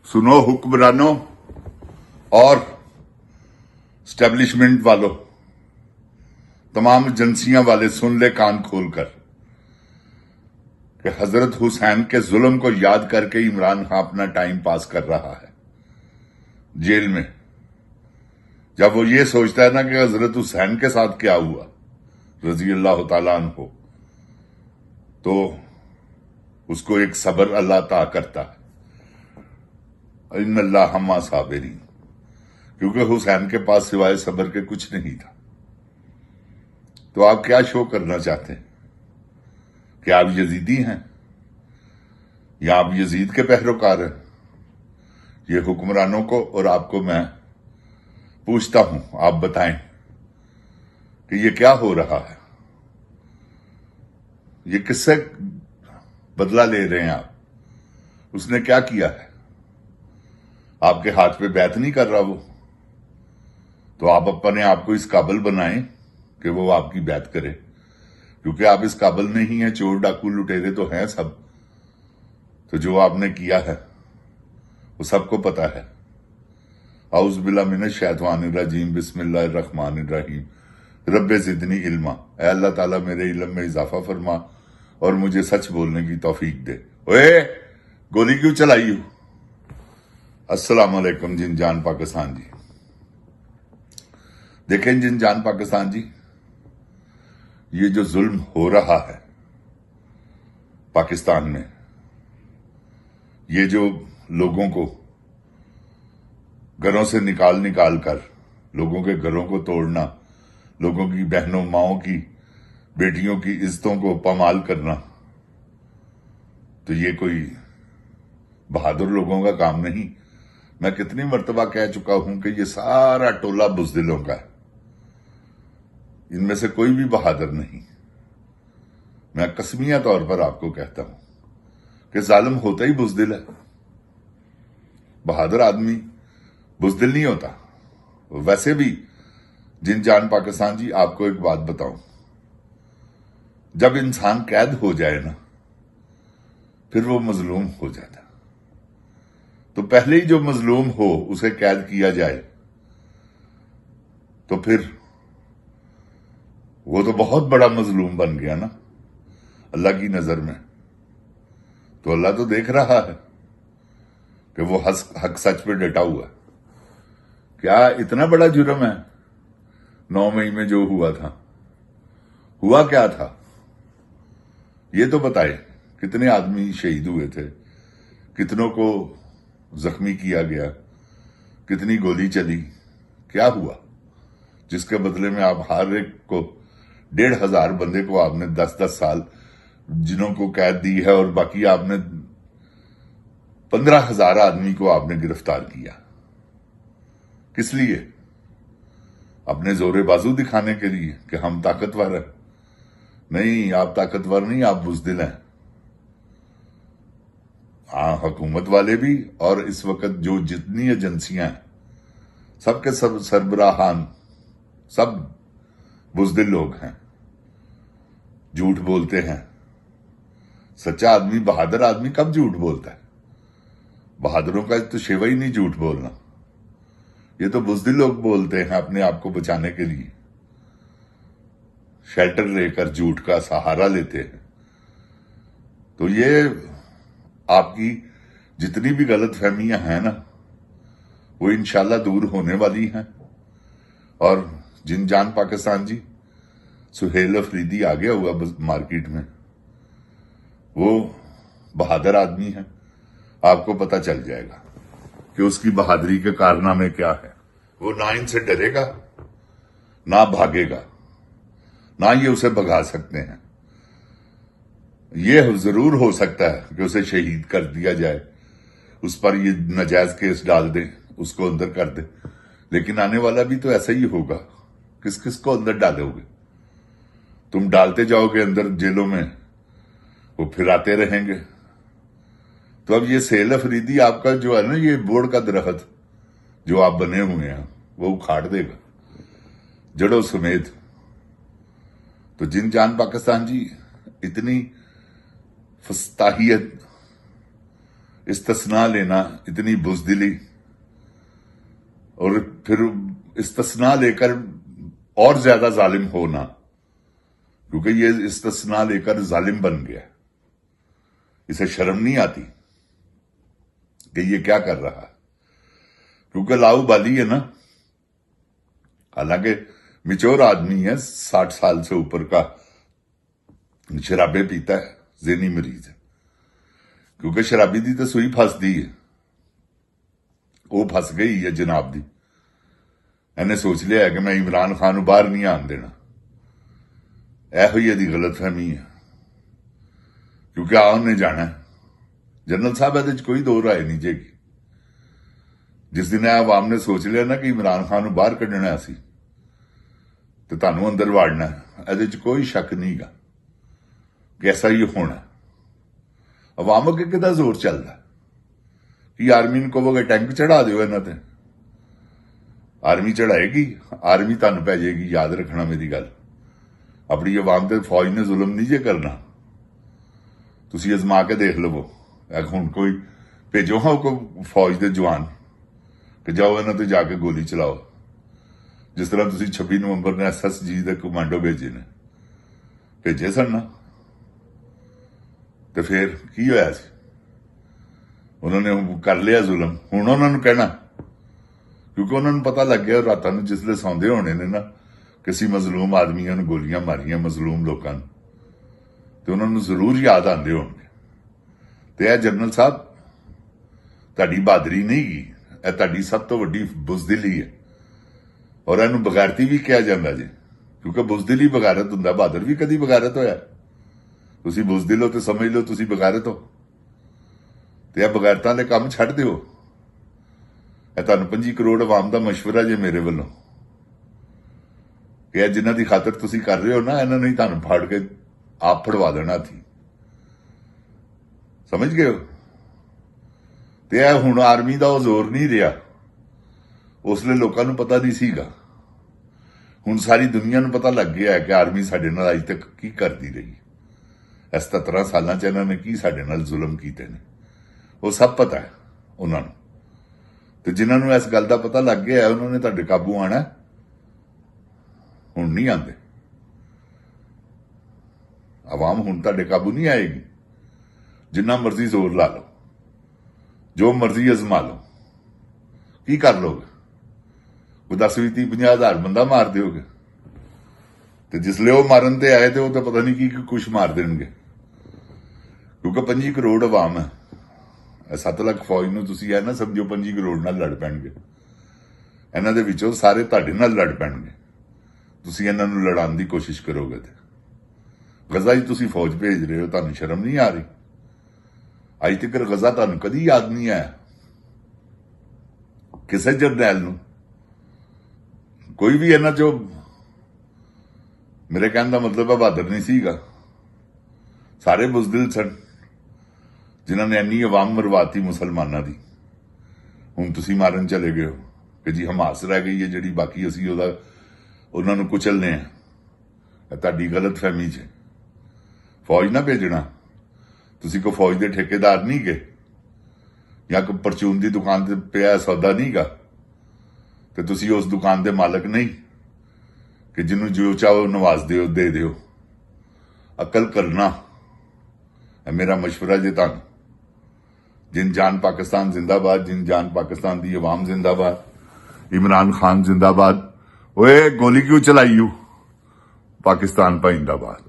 सुनो हुक्मरानों और स्टैब्लिशमेंट वालों, तमाम एजेंसियां वाले सुन ले कान खोल कर कि हजरत हुसैन के जुल्म को याद करके इमरान खान अपना टाइम पास कर रहा है जेल में। जब वो ये सोचता है ना कि हजरत हुसैन के साथ क्या हुआ रजी अल्लाह तआला अन्हु, तो उसको एक सब्र अल्लाह ता करता है, इन्नल्लाह हम्मा साबिरीन, क्योंकि हुसैन के पास सिवाय सब्र के कुछ नहीं था। तो आप क्या शो करना चाहते हैं कि आप यजीदी हैं या आप यजीद के पैरोकार हैं? ये हुक्मरानों को और आपको मैं पूछता हूं, आप बताएं कि ये क्या हो रहा है? ये किससे बदला ले रहे हैं आप? उसने क्या किया है? आपके हाथ पे बैत नहीं कर रहा वो, तो आप अपने आप को इस काबिल बनाएं कि वो आपकी बैत करे, क्योंकि आप इस काबिल नहीं है। चोर डाकू लुटेरे तो हैं सब, तो जो आपने किया है वो सबको पता है। औज़ु बिल्लाहि मिनश शैतानिर रजीम, बिस्मिल्लाहिर रहमानिर रहीम, रब्बे ज़िदनी इल्मा। ऐ अल्लाह ताला मेरे इल्म में इजाफा फरमा और मुझे सच बोलने की तौफीक दे। ओए गोली क्यों चलाई हो? अस्सलाम वालेकुम जिनजान पाकिस्तान जी। देखें जिनजान पाकिस्तान जी, ये जो जुल्म हो रहा है पाकिस्तान में, ये जो लोगों को घरों से निकाल कर लोगों के घरों को तोड़ना, लोगों की बहनों माओं की बेटियों की इज्जतों को पामाल करना, तो ये कोई बहादुर लोगों का काम नहीं। मैं कितनी मर्तबा कह चुका हूं कि ये सारा टोला बुज़दिलों का है, इनमें से कोई भी बहादुर नहीं। मैं कसमिया तौर पर आपको कहता हूं कि जालिम होता ही बुज़दिल है, बहादुर आदमी बुज़दिल नहीं होता। वैसे भी जिनजान पाकिस्तान जी, आपको एक बात बताऊं, जब इंसान कैद हो जाए ना, फिर वो मजलूम हो जाता। तो पहले ही जो मजलूम हो उसे कैद किया जाए तो फिर वो तो बहुत बड़ा मजलूम बन गया ना अल्लाह की नजर में। तो अल्लाह तो देख रहा है कि वो हक सच पे डटा हुआ है। क्या इतना बड़ा जुर्म है 9 मई में जो हुआ था? हुआ क्या था ये तो बताए। कितने आदमी शहीद हुए थे, कितनों को जख्मी किया गया, कितनी गोली चली, क्या हुआ जिसके बदले में आप हर एक को 1,500 बंदे को आपने 10-10 साल जिन्हों को कैद दी है, और बाकी आपने 15,000 आदमी को आपने गिरफ्तार किया। किस लिए? अपने जोरे बाजू दिखाने के लिए कि हम ताकतवर हैं। नहीं, आप ताकतवर नहीं, आप बुज़दिल हैं। हुकूमत वाले भी और इस वक्त जो जितनी एजेंसियां हैं, सबके सब सरबराहान सब बुज़दिल लोग हैं, झूठ बोलते हैं। सच्चा आदमी, बहादुर आदमी कब झूठ बोलता है? बहादुरों का तो शेवा ही नहीं झूठ बोलना। ये तो बुज़दिल लोग बोलते हैं अपने आप को बचाने के लिए, शेल्टर लेकर झूठ का सहारा लेते हैं। तो ये आपकी जितनी भी गलत फहमियां हैं ना, वो इंशाल्लाह दूर होने वाली हैं। और जिनजान पाकिस्तान जी, सुहेल अफरीदी आ गया हुआ मार्केट में, वो बहादुर आदमी है। आपको पता चल जाएगा कि उसकी बहादुरी के कारनामे क्या है। वो ना इनसे डरेगा, ना भागेगा, ना ये उसे भगा सकते हैं। ये जरूर हो सकता है कि उसे शहीद कर दिया जाए, उस पर ये नाजायज केस डाल दे, उसको अंदर कर दे, लेकिन आने वाला भी तो ऐसा ही होगा। किस किस को अंदर डालोगे? तुम डालते जाओगे अंदर जेलों में, वो फिर आते रहेंगे। तो अब ये सेल अफरीदी आपका जो है ना, ये बोर्ड का दरख्त जो आप बने हुए हैं, वो उखाड़ देगा जड़ों समेत। तो जिनजान पाकिस्तान जी, इतनी फस्ताहियत, इस्तिस्ना लेना, इतनी बुज़दिली, और फिर इस्तिस्ना लेकर और ज्यादा जालिम होना, क्योंकि ये इस्तिस्ना लेकर जालिम बन गया। इसे शर्म नहीं आती कि ये क्या कर रहा है, क्योंकि लाऊ बाली है ना। हालांकि मिच्योर आदमी है, 60 साल से ऊपर का, शराबे पीता है, ज़हनी मरीज है, क्योंकि शराबी दी तो सूई फसदी है, वो फस गई है जनाब दी। इन्हें सोच लिया है कि मैं इमरान खान बाहर नहीं आन देना। ਇਹੋ ਹੀ ਇਹਦੀ ਗਲਤਫਹਿਮੀ ਹੈ, ਕਿਉਂਕਿ ਉਹਨੇ ਜਾਣਾ। ਜਨਰਲ ਸਾਹਿਬ ਇਹਦੇ 'ਚ ਕੋਈ ਦੋ ਰਾਏ ਨਹੀਂ ਜੇਗੀ। ਜਿਸ ਦਿਨ ਇਹ ਆਵਾਮ ਨੇ ਸੋਚ ਲਿਆ ਨਾ ਕਿ ਇਮਰਾਨ ਖਾਨ ਨੂੰ ਬਾਹਰ ਕੱਢਣਾ ਸੀ ਤੇ ਤੁਹਾਨੂੰ ਅੰਦਰ ਵਾੜਨਾ, ਇਹਦੇ 'ਚ ਕੋਈ ਸ਼ੱਕ ਨਹੀਂਗਾ ਕਿ ਐਸਾ ਹੀ ਹੋਣਾ। ਆਵਾਮ ਅੱਗੇ ਕਿਹਦਾ ਜ਼ੋਰ ਚੱਲਦਾ ਕਿ ਆਰਮੀ ਨੂੰ ਕਹੋਗੇ ਟੈਂਕ ਚੜਾ ਦਿਓ ਇਹਨਾਂ ਤੇ, ਆਰਮੀ ਚੜਾਏਗੀ, ਆਰਮੀ ਤੁਹਾਨੂੰ ਪੈ ਜਾਏਗੀ। ਯਾਦ ਰੱਖਣਾ ਮੇਰੀ ਗੱਲ, ਆਪਣੀ ਆਵਾਮ ਤੇ ਫੌਜ ਨੇ ਜ਼ੁਲਮ ਨਹੀਂ ਜੇ ਕਰਨਾ। ਤੁਸੀਂ ਅਜ਼ਮਾ ਕੇ ਦੇਖ ਲਵੋ। ਹੁਣ ਕੋਈ ਭੇਜੋ ਹਾਂ ਕੋਈ ਫੌਜ ਦੇ ਜਵਾਨ ਕਿ ਜਾਓ ਇਹਨਾਂ ਤੇ ਜਾ ਕੇ ਗੋਲੀ ਚਲਾਓ, ਜਿਸ ਤਰ੍ਹਾਂ ਤੁਸੀਂ 26 ਨਵੰਬਰ ਨੇ SSG ਦੇ ਕਮਾਂਡੋ ਭੇਜੇ ਸਨ ਨਾ। ਤੇ ਫਿਰ ਕੀ ਹੋਇਆ ਸੀ? ਉਹਨਾਂ ਨੇ ਕਰ ਲਿਆ ਜ਼ੁਲਮ। ਹੁਣ ਉਹਨਾਂ ਨੂੰ ਕਹਿਣਾ, ਕਿਉਂਕਿ ਉਹਨਾਂ ਨੂੰ ਪਤਾ ਲੱਗ ਗਿਆ ਰਾਤਾਂ ਨੂੰ ਜਿਸਲੇ ਸੌਂਦੇ ਹੋਣੇ ਨੇ ਨਾ, ਕਿਸੇ ਮਜ਼ਲੂਮ ਆਦਮੀਆਂ ਨੂੰ ਗੋਲੀਆਂ ਮਾਰੀਆਂ, ਮਜ਼ਲੂਮ ਲੋਕਾਂ ਨੂੰ, ਤੇ ਉਹਨਾਂ ਨੂੰ ਜ਼ਰੂਰ ਯਾਦ ਆਉਂਦੇ ਹੋਣਗੇ। ਤੇ ਇਹ ਜਨਰਲ ਸਾਹਿਬ ਤੁਹਾਡੀ ਬਹਾਦਰੀ ਨਹੀਂ ਗੀ, ਇਹ ਤੁਹਾਡੀ ਸਭ ਤੋਂ ਵੱਡੀ ਬੁਜ਼ਦਿਲੀ ਹੈ। ਔਰ ਇਹਨੂੰ ਬਗੈਰਤੀ ਵੀ ਕਿਹਾ ਜਾਂਦਾ ਜੀ, ਕਿਉਂਕਿ ਬੁਜ਼ਦਿਲੀ ਬਗਾਰਤ ਹੁੰਦਾ। ਬਹਾਦਰ ਵੀ ਕਦੀ ਬਗਾਰਤ ਹੋਇਆ? ਤੁਸੀਂ ਬੁਜ਼ਦਿਲ ਹੋ ਤੇ ਸਮਝ ਲਓ ਤੁਸੀਂ ਬਗਾਰਤ ਹੋ। ਤੇ ਇਹ ਬਗੈਰਤਾਂ ਦੇ ਕੰਮ ਛੱਡ ਦਿਓ। ਇਹ ਤੁਹਾਨੂੰ 25 ਕਰੋੜ ਆਵਾਮ ਦਾ ਮਸ਼ਵਰਾ ਜੇ ਮੇਰੇ ਵੱਲੋਂ ਕਿ ਜਿਨ੍ਹਾਂ ਦੀ ਖਾਤਰ ਤੁਸੀਂ ਕਰ ਰਹੇ ਹੋ ਨਾ, ਇਹਨਾਂ ਨੇ ਤੁਹਾਨੂੰ ਫਾੜ ਕੇ ਆਪ ਫੜਵਾ ਦੇਣਾ ਸੀ। ਸਮਝ ਗਏ ਹੋ? ਤੇ ਇਹ ਹੁਣ ਆਰਮੀ ਦਾ ਉਹ ਜ਼ੋਰ ਨਹੀਂ ਰਿਹਾ। ਉਸ ਵੇਲੇ ਲੋਕਾਂ ਨੂੰ ਪਤਾ ਨਹੀਂ ਸੀਗਾ, ਹੁਣ ਸਾਰੀ ਦੁਨੀਆ ਨੂੰ ਪਤਾ ਲੱਗ ਗਿਆ ਕਿ ਆਰਮੀ ਸਾਡੇ ਨਾਲ ਅੱਜ ਤੱਕ ਕੀ ਕਰਦੀ ਰਹੀ। ਇਸ 17 ਸਾਲਾਂ 'ਚ ਇਹਨਾਂ ਨੇ ਕੀ ਸਾਡੇ ਨਾਲ ਜ਼ੁਲਮ ਕੀਤੇ ਨੇ, ਉਹ ਸਭ ਪਤਾ ਹੈ ਉਹਨਾਂ ਨੂੰ। ਤੇ ਜਿਨ੍ਹਾਂ ਨੂੰ ਇਸ ਗੱਲ ਦਾ ਪਤਾ ਲੱਗ ਗਿਆ ਉਹਨਾਂ ਨੇ ਤੁਹਾਡੇ ਕਾਬੂ ਆਣਾ। ਹੁਣ ਨਹੀਂ ਆਉਂਦੇ। ਆਵਾਮ ਹੁਣ ਤੁਹਾਡੇ ਕਾਬੂ ਨਹੀਂ ਆਏਗੀ। ਜਿੰਨਾ ਮਰਜ਼ੀ ਜ਼ੋਰ ਲਾ ਲਓ, ਜੋ ਮਰਜ਼ੀ ਅਜ਼ਮਾ ਲਓ, ਕੀ ਕਰ ਲੋਗੇ? ਉਹ 10-20-50 ਹਜ਼ਾਰ ਬੰਦਾ ਮਾਰ ਦਿਓਗੇ। ਤੇ ਜਿਸਲੇ ਉਹ ਮਾਰਨ ਤੇ ਆਏ ਤੇ ਉਹ ਤਾਂ ਪਤਾ ਨਹੀਂ ਕੀ ਕੁਛ ਮਾਰ ਦੇਣਗੇ, ਕਿਉਂਕਿ 25 ਕਰੋੜ ਆਵਾਮ ਹੈ। 7 ਲੱਖ ਫੌਜ ਨੂੰ ਤੁਸੀਂ ਇਹ ਨਾ ਸਮਝੋ 25 ਕਰੋੜ ਨਾਲ ਲੜ ਪੈਣਗੇ। ਇਹਨਾਂ ਦੇ ਵਿੱਚੋਂ ਸਾਰੇ ਤੁਹਾਡੇ ਨਾਲ ਲੜ ਪੈਣਗੇ। ਤੁਸੀਂ ਇਹਨਾਂ ਨੂੰ ਲੜਾਉਣ ਦੀ ਕੋਸ਼ਿਸ਼ ਕਰੋਗੇ ਤੇ ਗਜ਼ਾ 'ਚ ਤੁਸੀਂ ਫੌਜ ਭੇਜ ਰਹੇ ਹੋ। ਤੁਹਾਨੂੰ ਸ਼ਰਮ ਨਹੀਂ ਆ ਰਹੀ? ਅੱਜ ਤੱਕ ਗਜ਼ਾ ਤੁਹਾਨੂੰ ਕਦੀ ਯਾਦ ਨਹੀਂ ਆਇਆ ਕਿਸੇ ਜਰਨੈਲ ਨੂੰ? ਕੋਈ ਵੀ ਇਹਨਾਂ 'ਚੋਂ, ਮੇਰੇ ਕਹਿਣ ਦਾ ਮਤਲਬ ਹੈ, ਬਹਾਦਰ ਨਹੀਂ ਸੀਗਾ। ਸਾਰੇ ਬੁਜ਼ਦਿਲ ਸਨ ਜਿਨ੍ਹਾਂ ਨੇ ਇੰਨੀ ਆਵਾਮ ਮਰਵਾਤੀ ਮੁਸਲਮਾਨਾਂ ਦੀ। ਹੁਣ ਤੁਸੀਂ ਮਾਰਨ ਚਲੇ ਗਏ ਹੋ ਕਿ ਜੀ ਹਮਾਸ ਰਹਿ ਗਈ ਹੈ ਜਿਹੜੀ, ਬਾਕੀ ਅਸੀਂ ਉਹਨਾਂ ਨੂੰ ਕੁਚਲਨੇ ਆ। ਇਹ ਤੁਹਾਡੀ ਗਲਤਫਹਿਮੀ 'ਚ ਫੌਜ ਨਾ ਭੇਜਣਾ। ਤੁਸੀਂ ਕੋਈ ਫੌਜ ਦੇ ਠੇਕੇਦਾਰ ਨਹੀਂ ਗਏ, ਜਾਂ ਕੋਈ ਪਰਚੂਨ ਦੀ ਦੁਕਾਨ ਤੇ ਪਿਆ ਸੌਦਾ ਨਹੀਂ ਗਾ, ਤੇ ਤੁਸੀਂ ਉਸ ਦੁਕਾਨ ਦੇ ਮਾਲਕ ਨਹੀਂ ਕਿ ਜਿਹਨੂੰ ਜੋ ਚਾਹੋ ਨਵਾਜ਼ ਦਿਓ, ਦੇ ਦਿਓ। ਅਕਲ ਕਰਨਾ ਇਹ ਮੇਰਾ ਮਸ਼ਵਰਾ ਜੇ ਤੁਹਾਨੂੰ। ਜਿਨ ਜਾਨ ਪਾਕਿਸਤਾਨ ਜ਼ਿੰਦਾਬਾਦ, ਜਿਨ ਜਾਨ ਪਾਕਿस्तान ਦੀ ਆਵਾਮ ਜ਼ਿੰਦਾਬਾਦ, इमरान खान जिंदाबाद। ओए गोली क्यों चलाई? पाकिस्तान पाइंदाबाद।